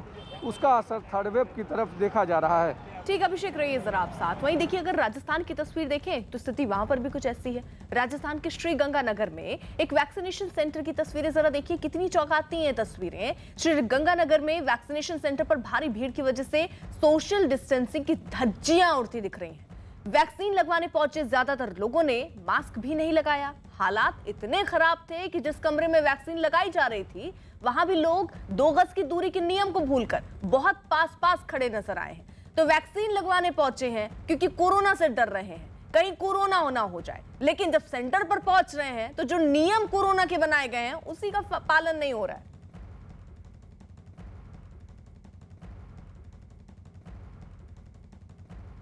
तो उसका असर थर्ड वेव की तरफ देखा जा रहा है। ठीक, अभिषेक रहिए जरा आप साथ। वहीं देखिए, अगर राजस्थान की तस्वीर देखें तो स्थिति वहां पर भी कुछ ऐसी है। राजस्थान के श्री गंगानगर में एक वैक्सीनेशन सेंटर की तस्वीरें जरा देखिए, कितनी चौंकाती हैं तस्वीरें। श्री गंगानगर में वैक्सीनेशन सेंटर पर भारी भीड़ की वजह से सोशल डिस्टेंसिंग की धज्जियां उड़ती दिख रही हैं। वैक्सीन लगवाने पहुंचे ज्यादातर लोगों ने मास्क भी नहीं लगाया। हालात इतने खराब थे कि जिस कमरे में वैक्सीन लगाई जा रही थी वहां भी लोग 2 गज की दूरी के नियम को भूलकर बहुत पास पास खड़े नजर आए हैं। तो वैक्सीन लगवाने पहुंचे हैं क्योंकि कोरोना से डर रहे हैं, कहीं कोरोना होना हो जाए। लेकिन जब सेंटर पर पहुंच रहे हैं तो जो नियम कोरोना के बनाए गए हैं उसी का पालन नहीं हो रहा है।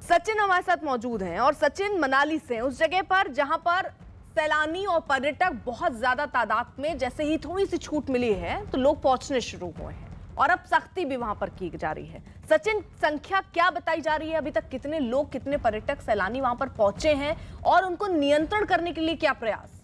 सचिन हमारे साथ मौजूद हैं और सचिन मनाली से, उस जगह पर जहां पर सैलानी और पर्यटक बहुत ज्यादा तादाद में, जैसे ही थोड़ी सी छूट मिली है तो लोग पहुंचने शुरू हुए हैं और अब सख्ती भी वहां पर की जा रही है। सचिन, संख्या क्या बताई जा रही है अभी तक? कितने लोग, कितने पर्यटक सैलानी वहां पर पहुंचे हैं और उनको नियंत्रण करने के लिए क्या प्रयास?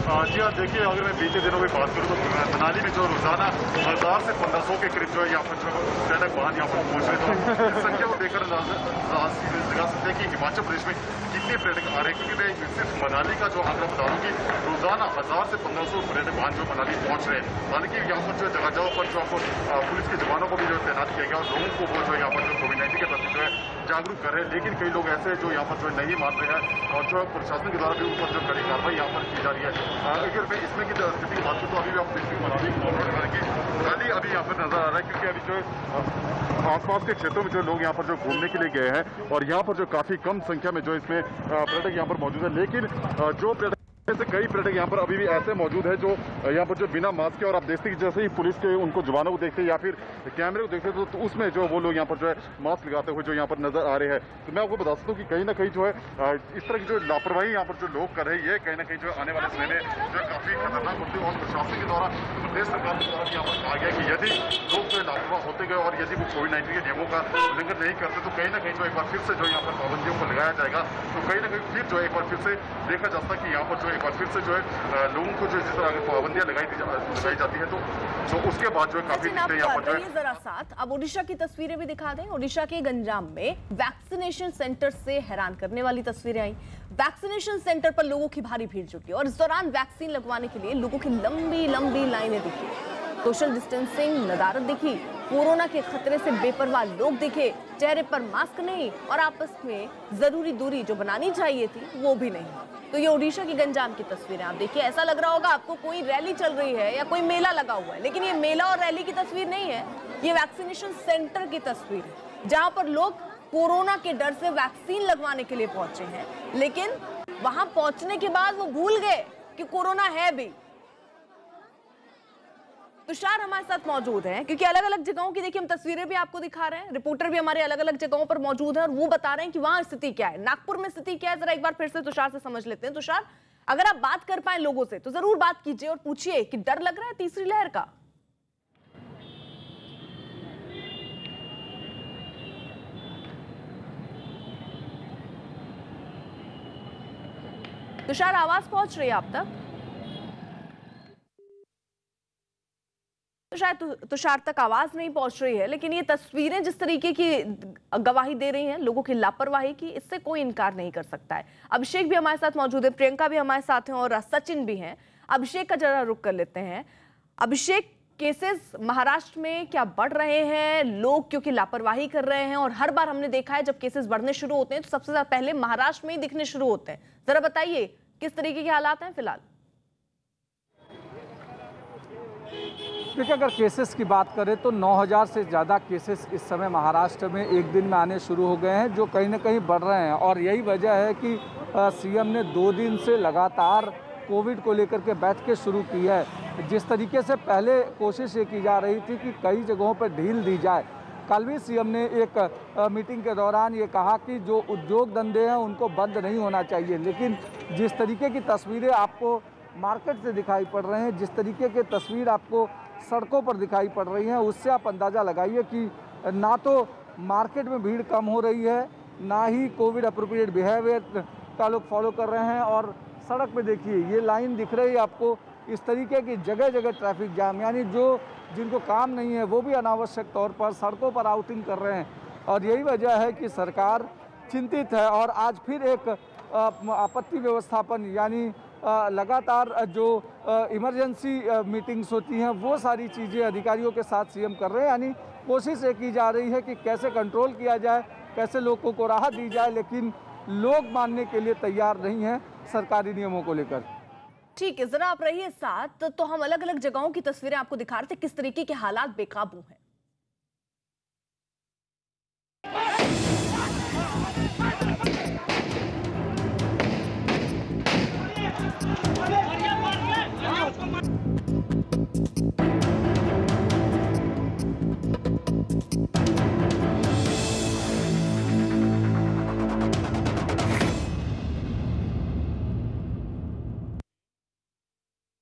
जी हाँ, देखिए, अगर मैं बीते दिनों की बात करूँ तो मनाली में जो रोजाना 1000 से 1500 के करीब जो है यहाँ पर जो पर्यटक वाहन यहाँ पर पहुंच रहे थे, इस संख्या को देखकर लगा सकते हैं कि हिमाचल प्रदेश में कितने पर्यटक आ रहे हैं। क्योंकि मैं सिर्फ मनाली का जो आंकड़ा बता रहा हूँ कि रोजाना 1000 से 1500 पर्यटक वाहन जो मनाली पहुंच रहे हैं। हालांकि यहाँ पर जो जगह जगह पर जो आपको पुलिस के जवानों को भी जो तैनात किया गया और लोगों को वो जो यहाँ पर जो कोविड-19 के प्रति जो है जागरूक कर रहे हैं। लेकिन कई लोग ऐसे जो यहाँ पर जो नहीं मान रहे हैं और जो प्रशासन के द्वारा भी उन पर जो कड़ी कार्रवाई यहाँ पर की जा रही है। अगर मैं इसमें की स्थिति की बात करूँ तो अभी भी आप देखते हैं मनाली की खाली अभी यहाँ पर नजर आ रहा है, क्योंकि अभी जो आसपास के क्षेत्रों में जो लोग यहाँ पर जो घूमने के लिए गए हैं और यहाँ पर जो काफी कम संख्या में जो इसमें पर्यटक यहाँ पर मौजूद है। लेकिन जो पर्यटक से कई पर्यटक यहाँ पर अभी भी ऐसे मौजूद है जो यहाँ पर जो बिना मास्क के, और आप देखते हैं कि जैसे ही पुलिस के उनको जवानों को देखते हैं या फिर कैमरे को देखते हैं तो उसमें जो वो लोग यहाँ पर जो है मास्क लगाते हुए जो यहाँ पर नजर आ रहे हैं। तो मैं आपको बता सकता हूँ कि कहीं ना कहीं जो है इस तरह की जो लापरवाही यहाँ पर जो लोग कर रहे हैं, ये कहीं ना कहीं जो आने वाले समय में जो है काफी खतरनाक होती है। और प्रशासन के द्वारा, प्रदेश सरकार के द्वारा यहाँ पर कहा गया कि यदि लोग जो है लापरवाह होते गए और यदि वो कोविड-19 के नियमों का उल्लंघन नहीं करते तो कहीं ना कहीं जो एक बार फिर से जो यहाँ पर पाबंदियों को लगाया जाएगा। तो कहीं ना कहीं फिर जो एक बार फिर से देखा जाता है कि यहाँ पर जो एक बार फिर से जो है लोगों को जो जिस तरह पाबंदियां लगाई जाती है तो उसके बाद जो है काफी यहाँ पर जो है जरा साथ। अब ओडिशा की तस्वीरें भी दिखा दें। ओडिशा के गंजाम में वैक्सीनेशन सेंटर से हैरान करने वाली तस्वीरें आई। वैक्सीनेशन सेंटर पर लोगों की भारी भीड़ जुटी और इस दौरान वैक्सीन लगवाने के लिए लोगों की लंबी लंबी लाइनें दिखी। सोशल डिस्टेंसिंग नदारत दिखी, कोरोना के खतरे से बेपरवाह लोग दिखे, चेहरे पर मास्क नहीं और आपस में जरूरी दूरी जो बनानी चाहिए थी वो भी नहीं। तो ये ओडिशा की गंजाम की तस्वीरें आप देखिए। ऐसा लग रहा होगा आपको कोई रैली चल रही है या कोई मेला लगा हुआ है, लेकिन ये मेला और रैली की तस्वीर नहीं है, ये वैक्सीनेशन सेंटर की तस्वीर है जहां पर लोग कोरोना के डर से वैक्सीन लगवाने के लिए पहुंचे हैं। लेकिन वहां पहुंचने के बाद वो भूल गए कि कोरोना है भी। तुषार हमारे साथ मौजूद हैं क्योंकि अलग अलग जगहों की देखिए हम तस्वीरें भी आपको दिखा रहे हैं। रिपोर्टर भी हमारे अलग अलग जगहों पर मौजूद है और वो बता रहे हैं कि वहां स्थिति क्या है, नागपुर में स्थिति क्या है। जरा एक बार फिर से तुषार से समझ लेते हैं। तुषार, अगर आप बात कर पाए लोगों से तो जरूर बात कीजिए और पूछिए कि डर लग रहा है तीसरी लहर का? तुषार, आवाज पहुंच रही है आप तक? तो शायद तुषार तक आवाज नहीं पहुंच रही है, लेकिन ये तस्वीरें जिस तरीके की गवाही दे रही हैं लोगों की लापरवाही की, इससे कोई इनकार नहीं कर सकता है। अभिषेक भी हमारे साथ मौजूद है, प्रियंका भी हमारे साथ हैं और सचिन भी हैं। अभिषेक का जरा रुख कर लेते हैं। अभिषेक, केसेस महाराष्ट्र में क्या बढ़ रहे हैं? लोग क्योंकि लापरवाही कर रहे हैं और हर बार हमने देखा है जब केसेस बढ़ने शुरू होते हैं तो सबसे ज्यादा पहले महाराष्ट्र में ही दिखने शुरू होते हैं। जरा बताइए किस तरीके के हालात हैं फिलहाल? देखिए, अगर केसेस की बात करें तो 9000 से ज़्यादा केसेस इस समय महाराष्ट्र में एक दिन में आने शुरू हो गए हैं, जो कहीं ना कहीं बढ़ रहे हैं। और यही वजह है कि सीएम ने 2 दिन से लगातार कोविड को लेकर के बैठकें शुरू की है। जिस तरीके से पहले कोशिश ये की जा रही थी कि कई जगहों पर ढील दी जाए, कल भी सीएम ने एक मीटिंग के दौरान ये कहा कि जो उद्योग धंधे हैं उनको बंद नहीं होना चाहिए। लेकिन जिस तरीके की तस्वीरें आपको मार्केट से दिखाई पड़ रहे हैं, जिस तरीके की तस्वीर आपको सड़कों पर दिखाई पड़ रही हैं, उससे आप अंदाज़ा लगाइए कि ना तो मार्केट में भीड़ कम हो रही है, ना ही कोविड अप्रोप्रिएट बिहेवियर का लोग फॉलो कर रहे हैं। और सड़क पे देखिए ये लाइन दिख रही है आपको, इस तरीके की जगह जगह ट्रैफिक जाम, यानी जो जिनको काम नहीं है वो भी अनावश्यक तौर पर सड़कों पर आउटिंग कर रहे हैं और यही वजह है कि सरकार चिंतित है और आज फिर एक आपत्ति व्यवस्थापन यानी लगातार जो इमरजेंसी मीटिंग्स होती हैं वो सारी चीज़ें अधिकारियों के साथ सीएम कर रहे हैं। यानी कोशिश ये की जा रही है कि कैसे कंट्रोल किया जाए, कैसे लोगों को राहत दी जाए, लेकिन लोग मानने के लिए तैयार नहीं हैं सरकारी नियमों को लेकर। ठीक है, जरा आप रहिए साथ। तो हम अलग अलग जगहों की तस्वीरें आपको दिखा रहे थे, किस तरीके के हालात बेकाबू हैं।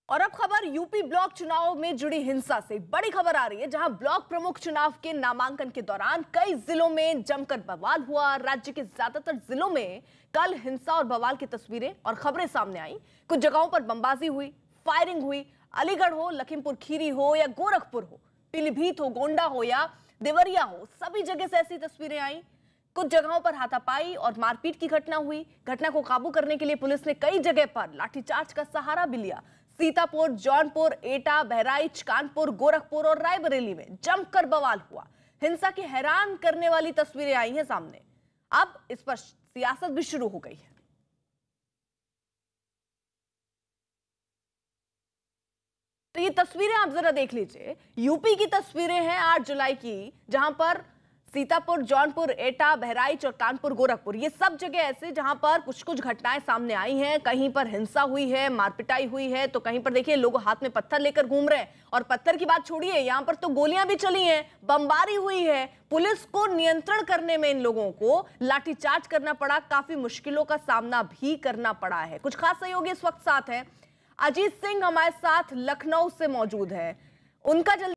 और अब खबर यूपी ब्लॉक चुनाव में जुड़ी हिंसा से। बड़ी खबर आ रही है, जहां ब्लॉक प्रमुख चुनाव के नामांकन के दौरान कई जिलों में जमकर बवाल हुआ। राज्य के ज्यादातर जिलों में कल हिंसा और बवाल की तस्वीरें और खबरें सामने आई। कुछ जगहों पर बमबाजी हुई, फायरिंग हुई। अलीगढ़ हो, लखीमपुर खीरी हो या गोरखपुर हो, पीलीभीत हो, गोंडा हो या देवरिया हो, सभी जगह से ऐसी तस्वीरें आई। कुछ जगहों पर हाथापाई और मारपीट की घटना हुई। घटना को काबू करने के लिए पुलिस ने कई जगह पर लाठीचार्ज का सहारा भी लिया। सीतापुर, जौनपुर, एटा, बहराइच, कानपुर, गोरखपुर और रायबरेली में जमकर बवाल हुआ। हिंसा की हैरान करने वाली तस्वीरें आई हैं सामने। अब इस पर सियासत भी शुरू हो गई है। तो ये तस्वीरें आप जरा देख लीजिए। यूपी की तस्वीरें हैं 8 जुलाई की, जहां पर सीतापुर, जौनपुर, एटा, बहराइच और कानपुर, गोरखपुर, ये सब जगह ऐसे जहां पर कुछ कुछ घटनाएं सामने आई हैं। कहीं पर हिंसा हुई है, मारपिटाई हुई है, तो कहीं पर देखिए लोग हाथ में पत्थर लेकर घूम रहे हैं। और पत्थर की बात छोड़िए, यहां पर तो गोलियां भी चली हैं, बमबारी हुई है। पुलिस को नियंत्रण करने में इन लोगों को लाठीचार्ज करना पड़ा, काफी मुश्किलों का सामना भी करना पड़ा है। कुछ खास सहयोगी इस वक्त साथ हैं। अजीत सिंह हमारे साथ लखनऊ से मौजूद है, उनका